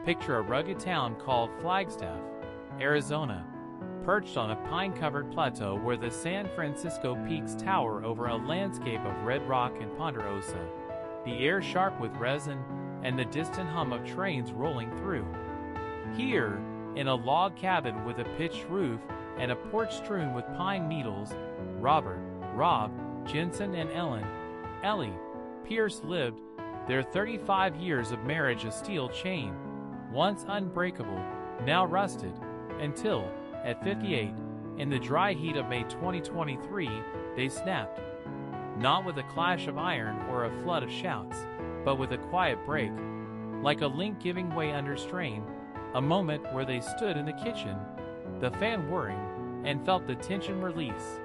Picture a rugged town called Flagstaff, Arizona, perched on a pine-covered plateau where the San Francisco Peaks tower over a landscape of red rock and ponderosa, the air sharp with resin and the distant hum of trains rolling through. Here, in a log cabin with a pitched roof and a porch strewn with pine needles, Robert, Rob, Jensen, and Ellie, Pierce lived their 35 years of marriage, a steel chain, once unbreakable, now rusted, until, at 58, in the dry heat of May 2023, they snapped. Not with a clash of iron or a flood of shouts, but with a quiet break, like a link giving way under strain, a moment where they stood in the kitchen, the fan whirring, and felt the tension release.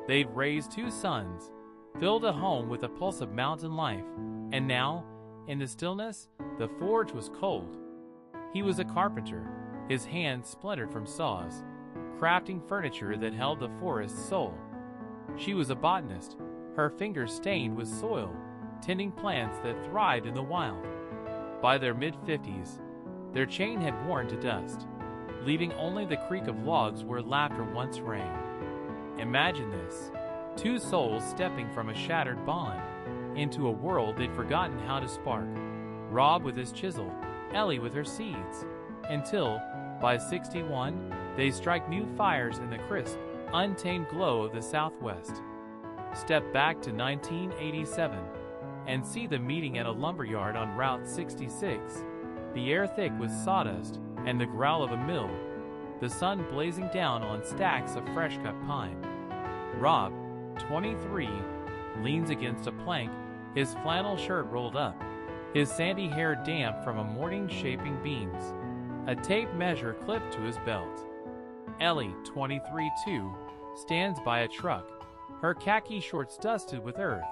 They've raised 2 sons, filled a home with a pulse of mountain life, and now, in the stillness, the forge was cold. He was a carpenter, his hands splintered from saws, crafting furniture that held the forest's soul. She was a botanist, her fingers stained with soil, tending plants that thrived in the wild. By their mid-50s, their chain had worn to dust, leaving only the creak of logs where laughter once rang. Imagine this, 2 souls stepping from a shattered bond into a world they'd forgotten how to spark. Rob with his chisel, Ellie with her seeds, until, by 61, they strike new fires in the crisp, untamed glow of the Southwest. Step back to 1987 and see the meeting at a lumberyard on Route 66, the air thick with sawdust and the growl of a mill, the sun blazing down on stacks of fresh-cut pine. Rob, 23, leans against a plank, his flannel shirt rolled up, his sandy hair damp from a morning's shaping beams, a tape measure clipped to his belt. Ellie, 23 too, stands by a truck, her khaki shorts dusted with earth,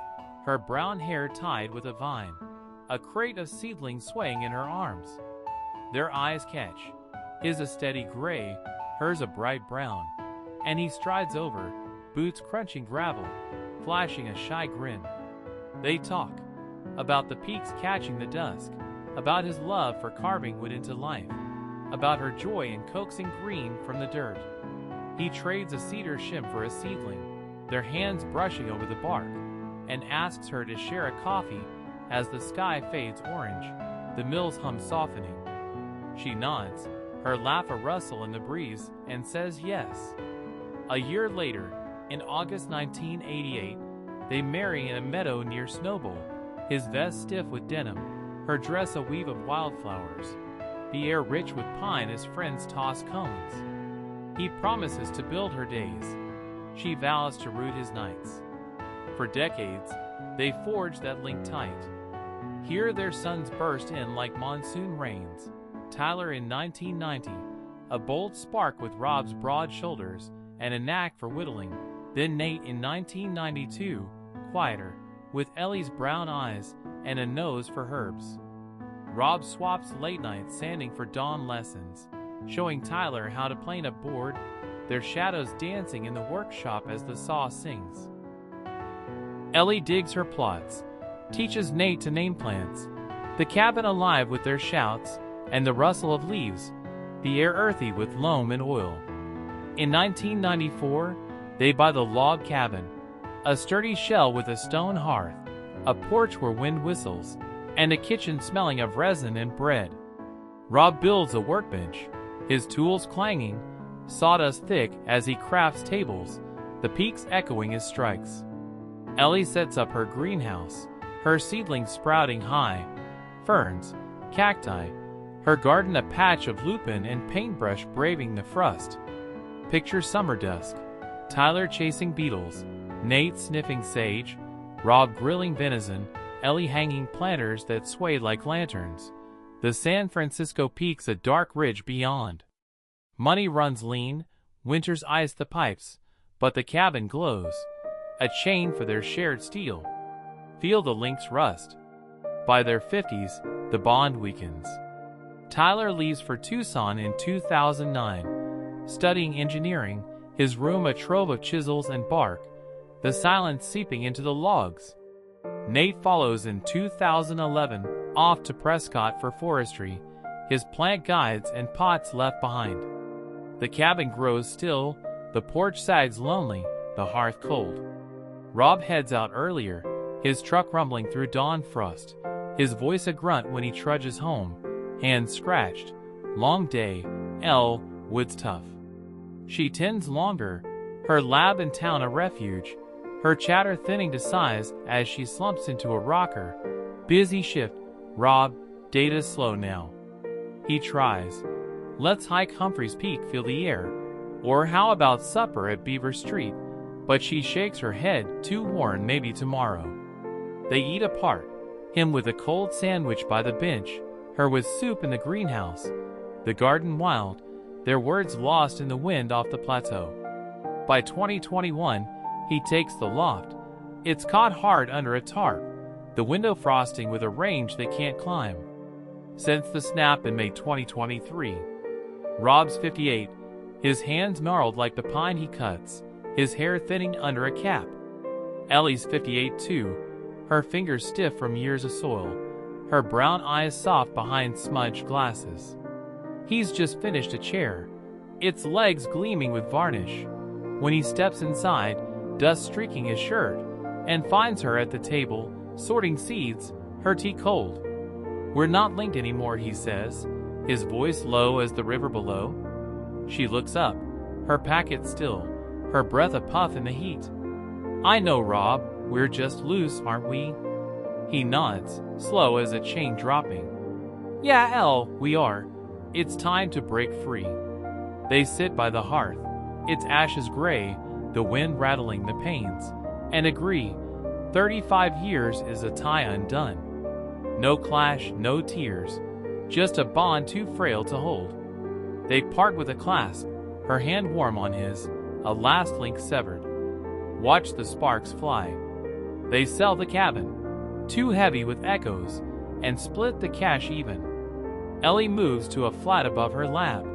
her brown hair tied with a vine, a crate of seedlings swaying in her arms. Their eyes catch, his a steady gray, hers a bright brown, and he strides over, boots crunching gravel, flashing a shy grin. They talk about the peaks catching the dusk, about his love for carving wood into life, about her joy in coaxing green from the dirt. He trades a cedar shim for a seedling, their hands brushing over the bark, and asks her to share a coffee as the sky fades orange, the mill's hum softening. She nods, her laugh a rustle in the breeze, and says yes. A year later, in August 1988, they marry in a meadow near Snowbowl, his vest stiff with denim, her dress a weave of wildflowers, the air rich with pine as friends toss cones. He promises to build her days. She vows to root his nights. For decades, they forged that link tight. Here their sons burst in like monsoon rains. Tyler in 1990, a bold spark with Rob's broad shoulders and a knack for whittling. Then Nate in 1992, quieter, with Ellie's brown eyes and a nose for herbs. Rob swaps late night sanding for dawn lessons, showing Tyler how to plane a board, their shadows dancing in the workshop as the saw sings. Ellie digs her plots, teaches Nate to name plants, the cabin alive with their shouts and the rustle of leaves, the air earthy with loam and oil. In 1994, they buy the log cabin, a sturdy shell with a stone hearth, a porch where wind whistles, and a kitchen smelling of resin and bread. Rob builds a workbench, his tools clanging, sawdust thick as he crafts tables, the peaks echoing his strikes. Ellie sets up her greenhouse, her seedlings sprouting high, ferns, cacti, her garden a patch of lupin and paintbrush braving the frost. Picture summer dusk, Tyler chasing beetles, Nate sniffing sage, Rob grilling venison, Ellie hanging planters that sway like lanterns. The San Francisco Peaks a dark ridge beyond. Money runs lean, winters ice the pipes, but the cabin glows, a chain for their shared steel. Feel the links rust. By their 50s, the bond weakens. Tyler leaves for Tucson in 2009, studying engineering, his room a trove of chisels and bark, the silence seeping into the logs. Nate follows in 2011, off to Prescott for forestry, his plant guides and pots left behind. The cabin grows still, the porch sags lonely, the hearth cold. Rob heads out earlier, his truck rumbling through dawn frost, his voice a grunt when he trudges home, hands scratched. Long day, Elle, wood's tough. She tends longer, her lab in town a refuge, her chatter thinning to sighs as she slumps into a rocker. Busy shift, Rob, data's slow now. He tries. Let's hike Humphreys Peak, feel the air. Or how about supper at Beaver Street? But she shakes her head, too worn, maybe tomorrow. They eat apart, him with a cold sandwich by the bench, her with soup in the greenhouse. The garden wild, their words lost in the wind off the plateau. By 2021, he takes the loft. It's caught hard under a tarp, the window frosting with a range they can't climb. Since the snap in May 2023. Rob's 58, his hands gnarled like the pine he cuts, his hair thinning under a cap. Ellie's 58 too, her fingers stiff from years of soil, her brown eyes soft behind smudged glasses. He's just finished a chair, its legs gleaming with varnish. When he steps inside, dust streaking his shirt, and finds her at the table, sorting seeds, her tea cold. We're not linked anymore, he says, his voice low as the river below. She looks up, her packet still, her breath a puff in the heat. I know, Rob, we're just loose, aren't we? He nods, slow as a chain dropping. Yeah, Elle, we are. It's time to break free. They sit by the hearth, its ashes gray, the wind rattling the panes, and agree, 35 years is a tie undone. No clash, no tears, just a bond too frail to hold. They part with a clasp, her hand warm on his, a last link severed. Watch the sparks fly. They sell the cabin, too heavy with echoes, and split the cash even. Ellie moves to a flat above her lab,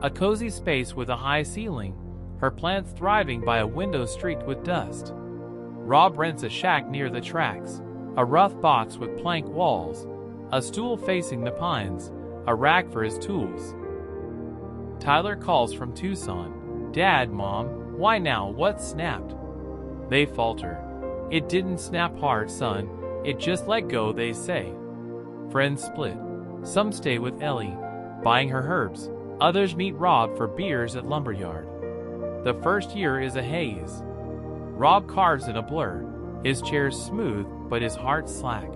a cozy space with a high ceiling, her plants thriving by a window streaked with dust. Rob rents a shack near the tracks, a rough box with plank walls, a stool facing the pines, a rack for his tools. Tyler calls from Tucson. Dad, Mom, why now? What snapped? They falter. It didn't snap hard, son. It just let go, they say. Friends split. Some stay with Ellie, buying her herbs. Others meet Rob for beers at Lumberyard. The first year is a haze. Rob carves in a blur, his chair's smooth, but his heart slack.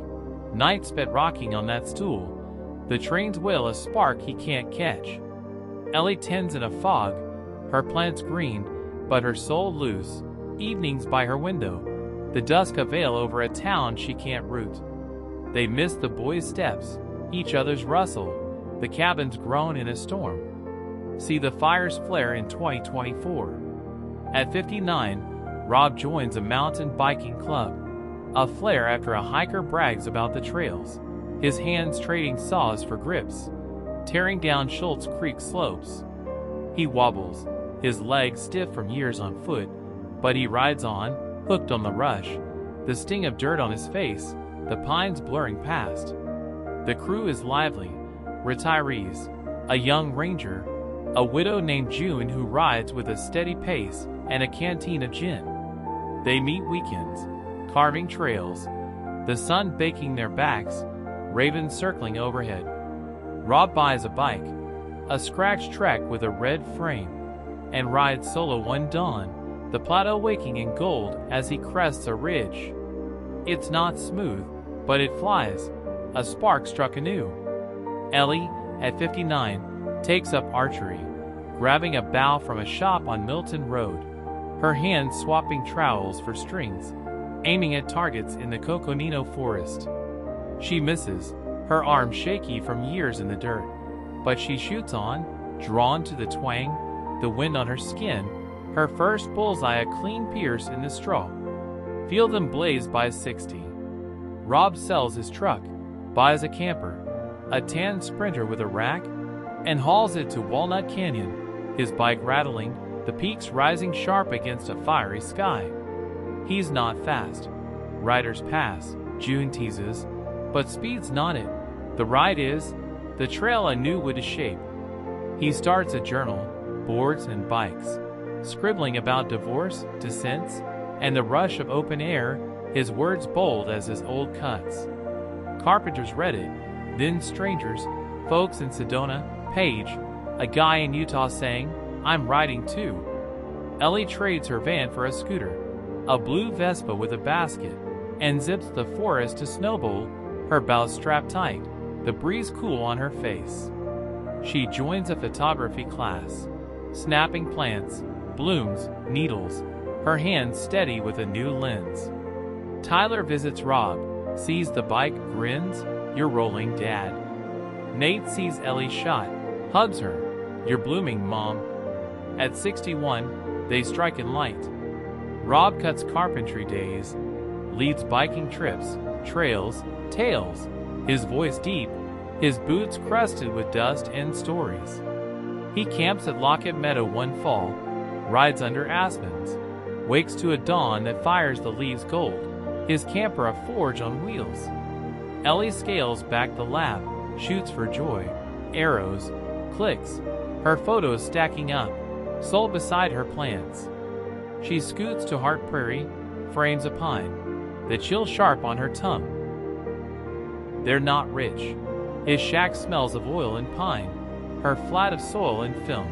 Night spent rocking on that stool, the train's will a spark he can't catch. Ellie tends in a fog, her plants green, but her soul loose. Evenings by her window, the dusk a veil over a town she can't root. They miss the boys' steps, each other's rustle, the cabins groan in a storm. See the fires flare in 2024. At 59, Rob joins a mountain biking club. A flare after a hiker brags about the trails, his hands trading saws for grips, tearing down Schultz Creek slopes. He wobbles, his legs stiff from years on foot, but he rides on, hooked on the rush, the sting of dirt on his face, the pines blurring past. The crew is lively, retirees, a young ranger, a widow named June who rides with a steady pace and a canteen of gin. They meet weekends, carving trails, the sun baking their backs, ravens circling overhead. Rob buys a bike, a scratch Trek with a red frame, and rides solo one dawn, the plateau waking in gold as he crests a ridge. It's not smooth, but it flies, a spark struck anew. Ellie, at 59, takes up archery, grabbing a bow from a shop on Milton Road, her hands swapping trowels for strings, aiming at targets in the Coconino forest. She misses, her arms shaky from years in the dirt, but she shoots on, drawn to the twang, the wind on her skin, her first bullseye a clean pierce in the straw. Feel them blaze by 60. Rob sells his truck, buys a camper, a tan Sprinter with a rack, and hauls it to Walnut Canyon, his bike rattling, the peaks rising sharp against a fiery sky. He's not fast. Riders pass, June teases, but speed's not it. The ride is, the trail anew with a shape. He starts a journal, boards and bikes, scribbling about divorce, dissents, and the rush of open air, his words bold as his old cuts. Carpenters read it, then strangers, folks in Sedona, Page, a guy in Utah saying, "I'm riding too." Ellie trades her van for a scooter, a blue Vespa with a basket, and zips the forest to Snowbowl, her bows strapped tight, the breeze cool on her face. She joins a photography class, snapping plants, blooms, needles, her hands steady with a new lens. Tyler visits Rob, sees the bike, grins, "You're rolling, Dad." Nate sees Ellie's shot, hugs her, "You're blooming, Mom." At 61, they strike in light. Rob cuts carpentry days, leads biking trips, trails, tales, his voice deep, his boots crusted with dust and stories. He camps at Lockett Meadow one fall, rides under aspens, wakes to a dawn that fires the leaves gold, his camper a forge on wheels. Ellie scales back the lap, shoots for joy, arrows, clicks, her photos stacking up, soul beside her plants. She scoots to Hart Prairie, frames a pine, the chill sharp on her tongue. They're not rich. His shack smells of oil and pine, her flat of soil and film.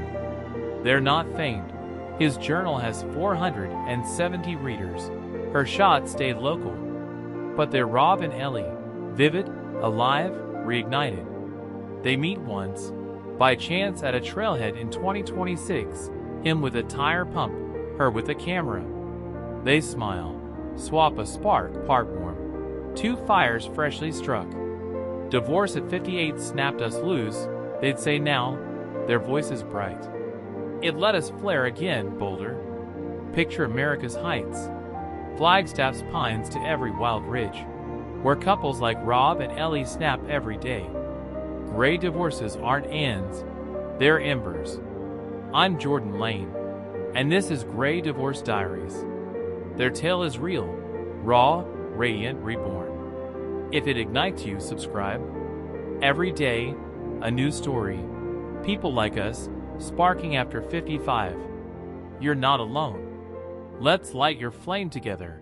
They're not famed. His journal has 470 readers. Her shots stayed local. But they're Rob and Ellie, vivid, alive, reignited. They meet once, by chance at a trailhead in 2026, him with a tire pump, her with a camera. They smile, swap a spark, part warm. Two fires freshly struck. Divorce at 58 snapped us loose, they'd say now, their voices bright. It let us flare again, Boulder. Picture America's heights. Flagstaff's pines to every wild ridge, where couples like Rob and Ellie snap every day. Gray divorces aren't ends, they're embers. I'm Jordan Lane, and this is Gray Divorce Diaries. Their tale is real, raw, radiant, reborn. If it ignites you, subscribe. Every day, a new story. People like us, sparking after 55. You're not alone. Let's light your flame together.